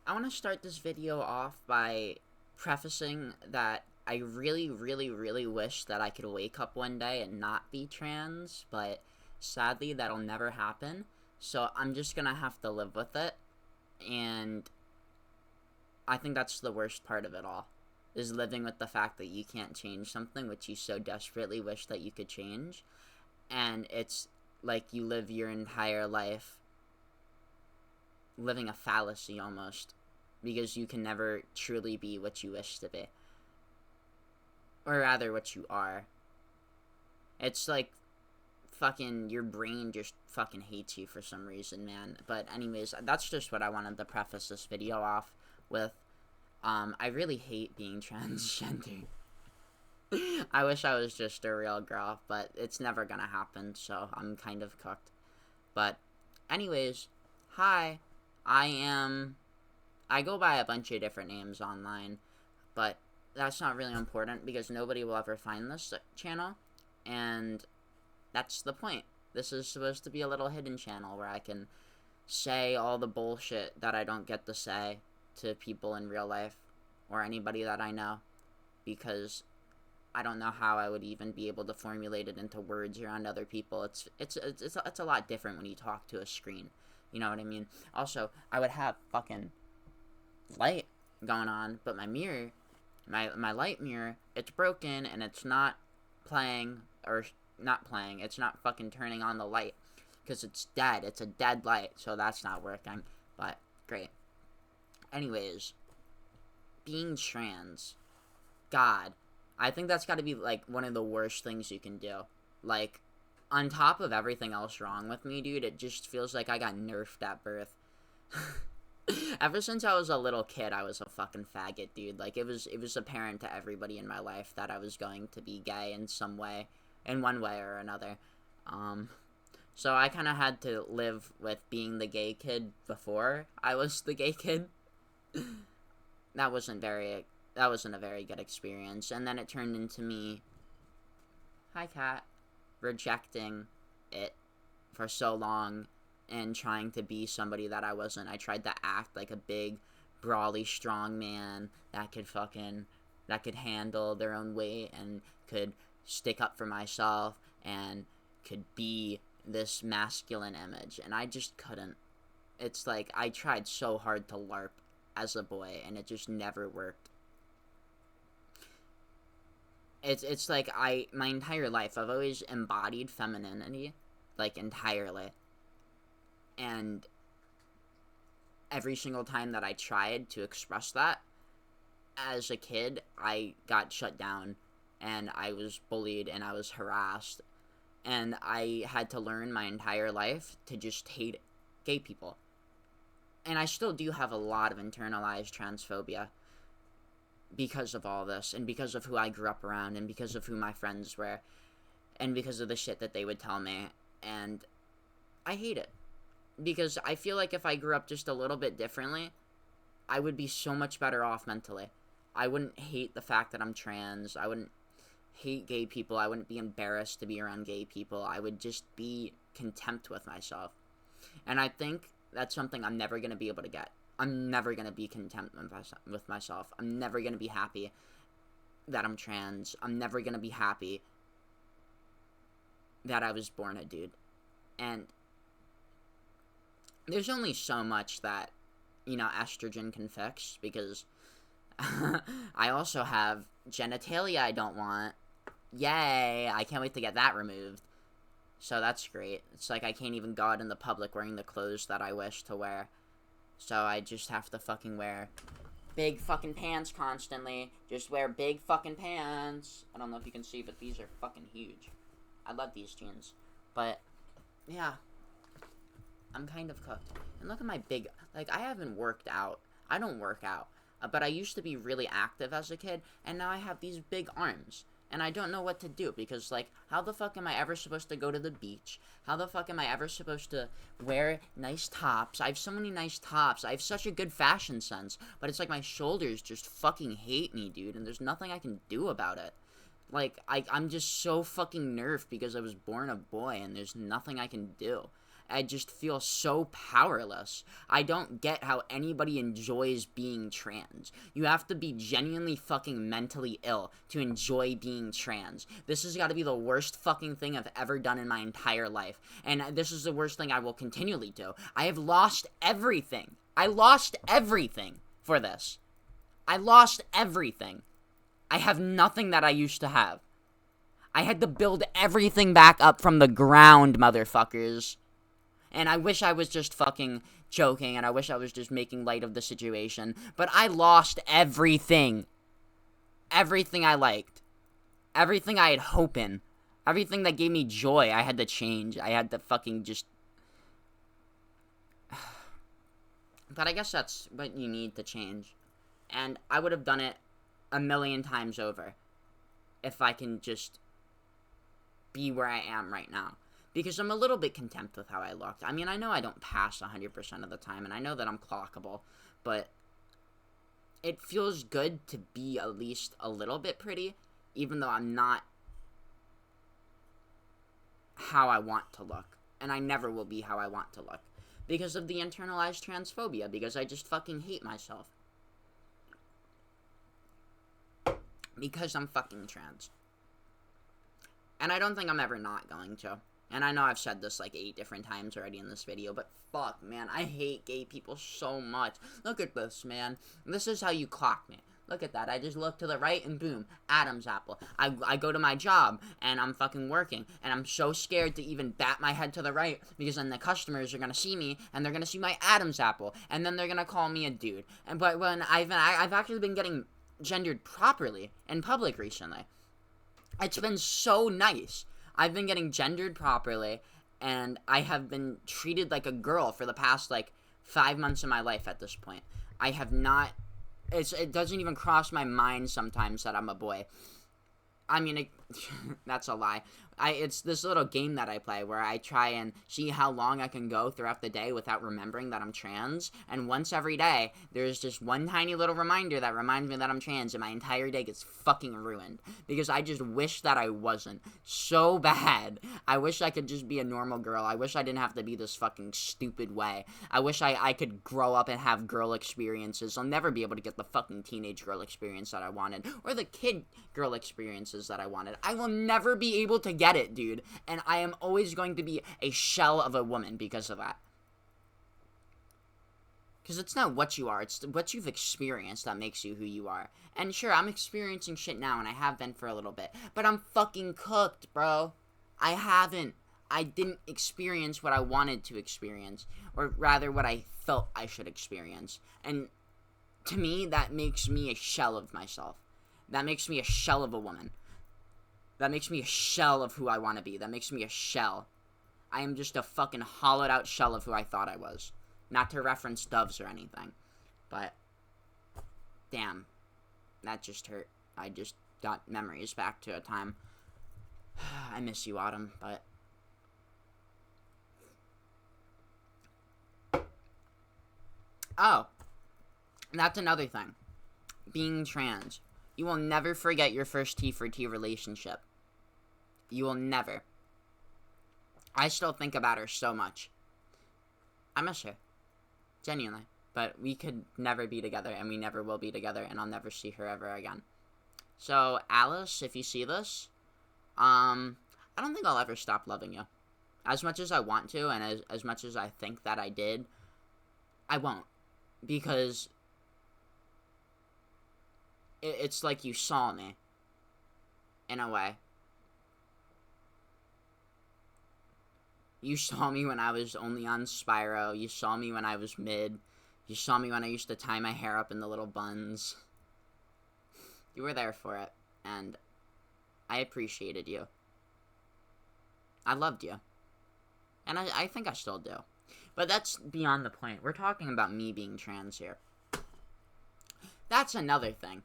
I want to start this video off by prefacing that I really, really, really wish that I could wake up one day and not be trans, but sadly that'll never happen. So I'm just gonna have to live with it, and I think that's the worst part of it all, is living with the fact that you can't change something which you so desperately wish that you could change, and it's like you live your entire life living a fallacy almost, because you can never truly be what you wish to be, or rather what you are. It's like fucking your brain just fucking hates you for some reason, man. But anyways, that's just what I wanted to preface this video off with. I really hate being transgender. I wish I was just a real girl, but it's never gonna happen, so I'm kind of cooked. But anyways, hi, I go by a bunch of different names online, but that's not really important because nobody will ever find this channel, and that's the point. This is supposed to be a little hidden channel where I can say all the bullshit that I don't get to say to people in real life or anybody that I know, because I don't know how I would even be able to formulate it into words around other people. It's a lot different when you talk to a screen. You know what I mean? Also, I would have fucking light going on, but my mirror, my light mirror, it's broken and it's not playing, or not playing, it's not fucking turning on the light because it's dead. It's a dead light, so that's not working. But great. Anyways, being trans, God, I think that's got to be like one of the worst things you can do. Like, on top of everything else wrong with me, dude, it just feels like I got nerfed at birth. Ever since I was a little kid, I was a fucking faggot, dude. Like, it was apparent to everybody in my life that I was going to be gay in some way, in one way or another. So I kind of had to live with being the gay kid before I was the gay kid. that wasn't a very good experience, and then it turned into me, hi cat, rejecting it for so long and trying to be somebody that I wasn't. I tried to act like a big, brawly, strong man that could handle their own weight and could stick up for myself and could be this masculine image, and I just couldn't. It's like I tried so hard to LARP as a boy, and it just never worked. It's like my entire life, I've always embodied femininity, like, entirely. And every single time that I tried to express that as a kid, I got shut down, and I was bullied, and I was harassed, and I had to learn my entire life to just hate gay people. And I still do have a lot of internalized transphobia because of all this, and because of who I grew up around, and because of who my friends were, and because of the shit that they would tell me, and I hate it. Because I feel like if I grew up just a little bit differently, I would be so much better off mentally. I wouldn't hate the fact that I'm trans. I wouldn't hate gay people. I wouldn't be embarrassed to be around gay people. I would just be content with myself. And I think that's something I'm never going to be able to get. I'm never going to be content with myself. I'm never going to be happy that I'm trans. I'm never going to be happy that I was born a dude. And there's only so much that, estrogen can fix, because I also have genitalia I don't want. Yay! I can't wait to get that removed. So that's great. It's like I can't even go out in the public wearing the clothes that I wish to wear. So I just have to fucking wear big fucking pants constantly. Just wear big fucking pants. I don't know if you can see, but these are fucking huge. I love these jeans. But, yeah. I'm kind of cooked. And look at my big, like, I haven't worked out. I don't work out. But I used to be really active as a kid, and now I have these big arms. And I don't know what to do, because, like, how the fuck am I ever supposed to go to the beach? How the fuck am I ever supposed to wear nice tops? I have so many nice tops. I have such a good fashion sense. But it's like my shoulders just fucking hate me, dude, and there's nothing I can do about it. Like, I'm just so fucking nerfed because I was born a boy, and there's nothing I can do. I just feel so powerless. I don't get how anybody enjoys being trans. You have to be genuinely fucking mentally ill to enjoy being trans. This has got to be the worst fucking thing I've ever done in my entire life. And this is the worst thing I will continually do. I have lost everything. I lost everything for this. I lost everything. I have nothing that I used to have. I had to build everything back up from the ground, motherfuckers. And I wish I was just fucking joking, and I wish I was just making light of the situation. But I lost everything. Everything I liked. Everything I had hope in. Everything that gave me joy, I had to change. I had to fucking just... But I guess that's what you need to change. And I would have done it a million times over if I can just be where I am right now. Because I'm a little bit content with how I looked. I mean, I know I don't pass 100% of the time, and I know that I'm clockable, but it feels good to be at least a little bit pretty, even though I'm not how I want to look. And I never will be how I want to look. Because of the internalized transphobia, because I just fucking hate myself. Because I'm fucking trans. And I don't think I'm ever not going to. And I know I've said this like 8 different times already in this video, but fuck, man, I hate gay people so much. Look at this, man. This is how you clock me. Look at that. I just look to the right and boom, Adam's apple. I go to my job and I'm fucking working and I'm so scared to even bat my head to the right because then the customers are gonna see me and they're gonna see my Adam's apple and then they're gonna call me a dude. But when I've actually been getting gendered properly in public recently. It's been so nice. I've been getting gendered properly, and I have been treated like a girl for the past, 5 months of my life at this point. I have not... It doesn't even cross my mind sometimes that I'm a boy. I mean, that's a lie. It's this little game that I play where I try and see how long I can go throughout the day without remembering that I'm trans. And once every day, there's just one tiny little reminder that reminds me that I'm trans, and my entire day gets fucking ruined. Because I just wish that I wasn't. So bad. I wish I could just be a normal girl. I wish I didn't have to be this fucking stupid way. I wish I could grow up and have girl experiences. I'll never be able to get the fucking teenage girl experience that I wanted. Or the kid girl experiences that I wanted. I will never be able to get it, dude, and I am always going to be a shell of a woman because of that. Because it's not what you are, it's what you've experienced that makes you who you are. And sure, I'm experiencing shit now, and I have been for a little bit, but I'm fucking cooked, bro. I didn't experience what I wanted to experience, or rather what I felt I should experience. And to me, that makes me a shell of myself. That makes me a shell of a woman. That makes me a shell of who I want to be. That makes me a shell. I am just a fucking hollowed out shell of who I thought I was. Not to reference doves or anything. But, damn. That just hurt. I just got memories back to a time. I miss you, Autumn, but... Oh. That's another thing. Being trans. You will never forget your first T for T relationship. You will never. I still think about her so much. I miss her. Genuinely. But we could never be together, and we never will be together, and I'll never see her ever again. So, Alice, if you see this, I don't think I'll ever stop loving you. As much as I want to, and as much as I think that I did, I won't. Because... it's like you saw me, in a way. You saw me when I was only on Spyro. You saw me when I was mid. You saw me when I used to tie my hair up in the little buns. You were there for it, and I appreciated you. I loved you. And I think I still do. But that's beyond the point. We're talking about me being trans here. That's another thing.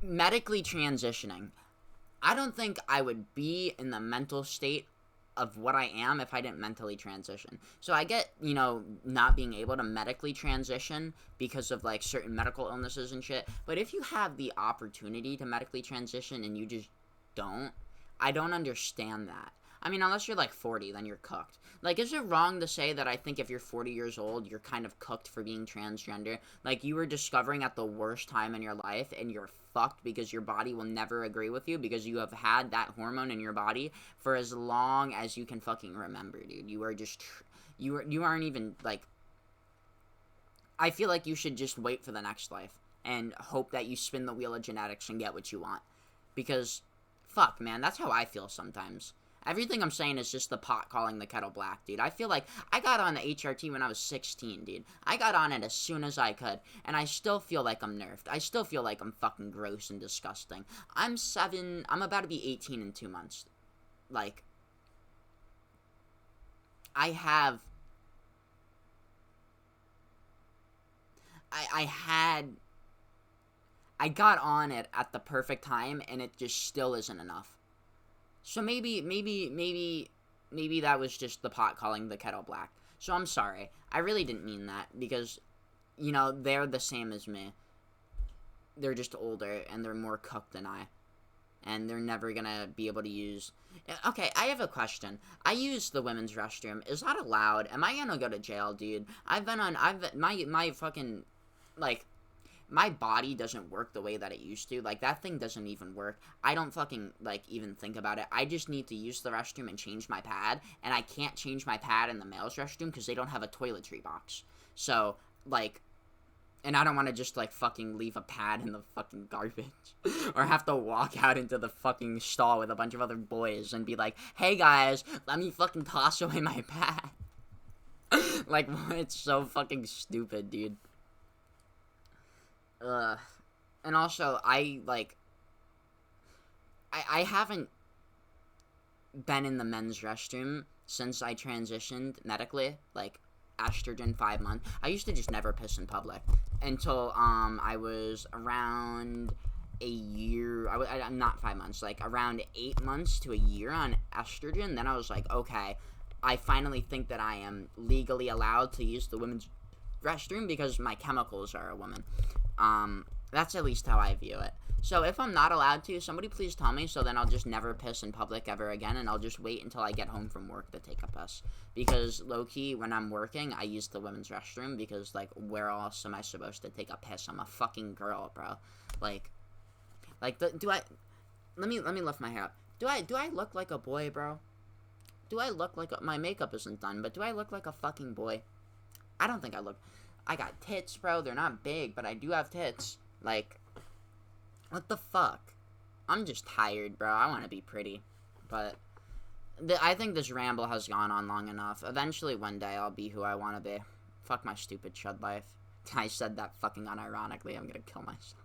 Medically transitioning. I don't think I would be in the mental state of what I am if I didn't mentally transition. So I get, not being able to medically transition because of, certain medical illnesses and shit. But if you have the opportunity to medically transition and you just don't, I don't understand that. I mean, unless you're like 40, then you're cooked. Like, is it wrong to say that I think if you're 40 years old, you're kind of cooked for being transgender? Like, you were discovering at the worst time in your life, and you're fucked because your body will never agree with you because you have had that hormone in your body for as long as you can fucking remember, dude. You are just, you aren't even, like, I feel like you should just wait for the next life and hope that you spin the wheel of genetics and get what you want. Because, fuck, man, that's how I feel sometimes. Everything I'm saying is just the pot calling the kettle black, dude. I feel like I got on the HRT when I was 16, dude. I got on it as soon as I could, and I still feel like I'm nerfed. I still feel like I'm fucking gross and disgusting. I'm about to be 18 in 2 months. Like, I got on it at the perfect time, and it just still isn't enough. So maybe that was just the pot calling the kettle black. So I'm sorry. I really didn't mean that, because, you know, they're the same as me. They're just older, and they're more cooked than I. And they're never gonna be able to use... Okay, I have a question. I use the women's restroom. Is that allowed? Am I gonna go to jail, dude? My fucking, like... My body doesn't work the way that it used to. Like, that thing doesn't even work. I don't fucking, like, even think about it. I just need to use the restroom and change my pad. And I can't change my pad in the male's restroom because they don't have a toiletry box. So, like, and I don't want to just, like, fucking leave a pad in the fucking garbage. Or have to walk out into the fucking stall with a bunch of other boys and be like, hey, guys, let me fucking toss away my pad. Like, it's so fucking stupid, dude. And also, I haven't been in the men's restroom since I transitioned medically, like, estrogen 5 months. I used to just never piss in public until, I was around a year, I'm not 5 months, like, around 8 months to a year on estrogen. Then I was like, okay, I finally think that I am legally allowed to use the women's restroom because my chemicals are a woman. That's at least how I view it. So if I'm not allowed to, somebody please tell me, so then I'll just never piss in public ever again, and I'll just wait until I get home from work to take a piss. Because, low-key, when I'm working, I use the women's restroom, because, like, where else am I supposed to take a piss? I'm a fucking girl, bro. Like, let me lift my hair up. Do I look like a boy, bro? Do I look like my makeup isn't done, but do I look like a fucking boy? I don't think I got tits, bro. They're not big, but I do have tits. Like, what the fuck? I'm just tired, bro. I want to be pretty. But I think this ramble has gone on long enough. Eventually, one day, I'll be who I want to be. Fuck my stupid chud life. I said that fucking unironically. I'm gonna kill myself.